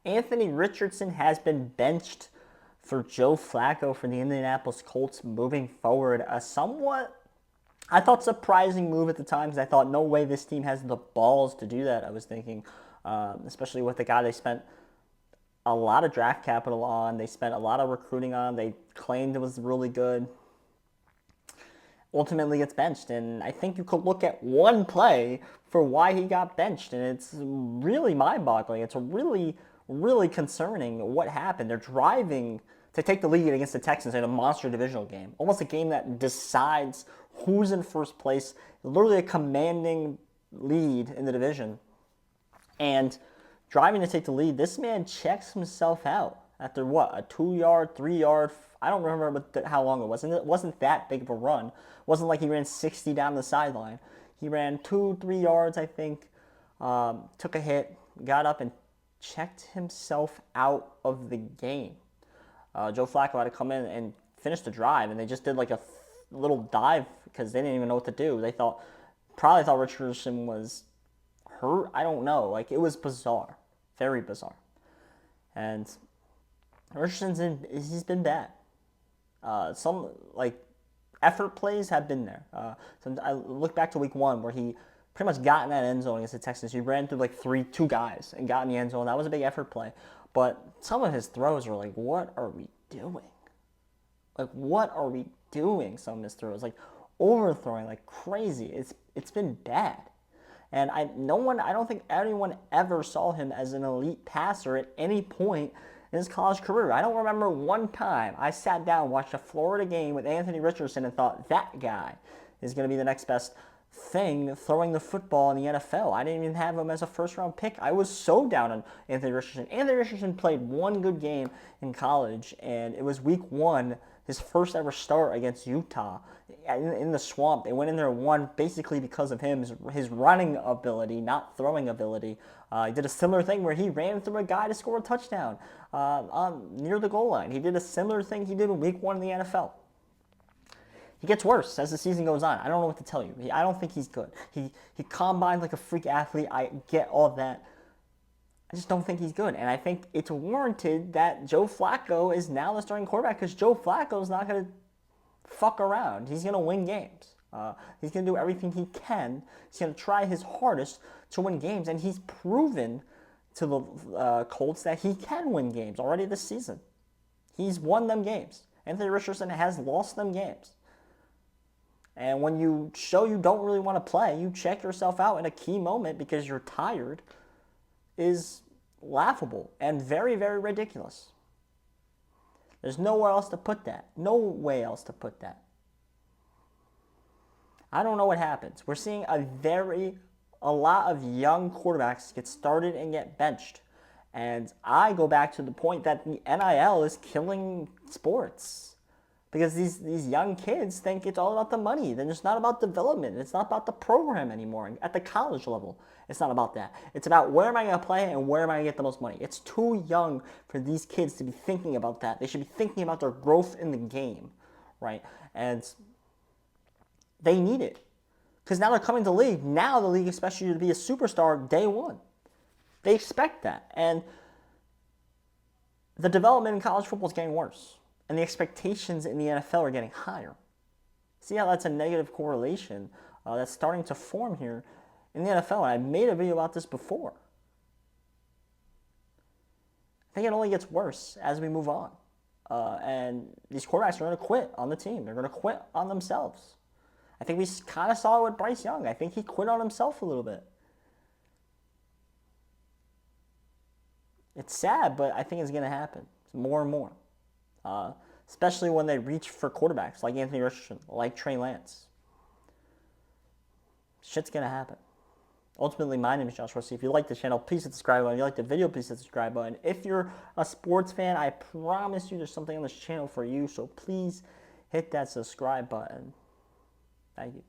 Anthony Richardson has been benched for Joe Flacco for the Indianapolis Colts moving forward. A somewhat, I thought, surprising move at the time because I thought, no way this team has the balls to do that. I was thinking, especially with the guy they spent a lot of draft capital on, they spent a lot of recruiting on, they claimed it was really good. Ultimately gets benched, and I think you could look at one play for why he got benched, and it's really mind-boggling. It's really, really concerning what happened. They're driving to take the lead against the Texans in a monster divisional game, almost a game that decides who's in first place, literally a commanding lead in the division. And driving to take the lead, this man checks himself out after what, a 2-yard, 3-yard, I don't remember how long it was. And it wasn't that big of a run. It wasn't like he ran 60 down the sideline. He ran 2-3 yards, I think, took a hit, got up and checked himself out of the game. Joe Flacco had to come in and finish the drive, and they just did like a little dive because they didn't even know what to do. They probably thought Richardson was hurt. I don't know. Like, it was bizarre, very bizarre. And he's been bad. Some like effort plays have been there. I look back to week 1 where he pretty much got in that end zone against the Texans. He ran through like two guys and got in the end zone. That was a big effort play. But some of his throws were like, what are we doing? Like, what are we doing? Some of his throws, like overthrowing like crazy. It's been bad. And I don't think anyone ever saw him as an elite passer at any point in his college career. I don't remember one time I sat down, watched a Florida game with Anthony Richardson, and thought, that guy is going to be the next best thing throwing the football in the NFL. I didn't even have him as a first-round pick. I was so down on Anthony Richardson. Anthony Richardson played one good game in college, and it was week 1, his first ever start against Utah in the swamp. They went in there and won basically because of him, his running ability, not throwing ability. He did a similar thing where he ran through a guy to score a touchdown near the goal line. He did a similar thing he did in week 1 in the NFL. He gets worse as the season goes on. I don't know what to tell you. I don't think he's good. He combines like a freak athlete. I get all that. I just don't think he's good. And I think it's warranted that Joe Flacco is now the starting quarterback because Joe Flacco is not going to fuck around. He's going to win games. He's going to do everything he can. He's going to try his hardest to win games. And he's proven to the Colts that he can win games already this season. He's won them games. Anthony Richardson has lost them games. And when you show you don't really want to play, you check yourself out in a key moment because you're tired, is laughable and very, very ridiculous. There's nowhere else to put that. No way else to put that. I don't know what happens. We're seeing a lot of young quarterbacks get started and get benched. And I go back to the point that the NIL is killing sports. Because these young kids think it's all about the money. Then it's not about development. It's not about the program anymore. At the college level, it's not about that. It's about where am I going to play and where am I going to get the most money. It's too young for these kids to be thinking about that. They should be thinking about their growth in the game, right? And they need it. Because now they're coming to the league. Now the league expects you to be a superstar day 1. They expect that. And the development in college football is getting worse. And the expectations in the NFL are getting higher. See how that's a negative correlation that's starting to form here in the NFL. And I made a video about this before. I think it only gets worse as we move on. And these quarterbacks are going to quit on the team. They're going to quit on themselves. I think we kind of saw it with Bryce Young. I think he quit on himself a little bit. It's sad, but I think it's going to happen more and more. Especially when they reach for quarterbacks like Anthony Richardson, like Trey Lance. Shit's going to happen. Ultimately, my name is Josh Rossi. If you like the channel, please hit the subscribe button. If you like the video, please hit the subscribe button. If you're a sports fan, I promise you there's something on this channel for you. So please hit that subscribe button. Thank you.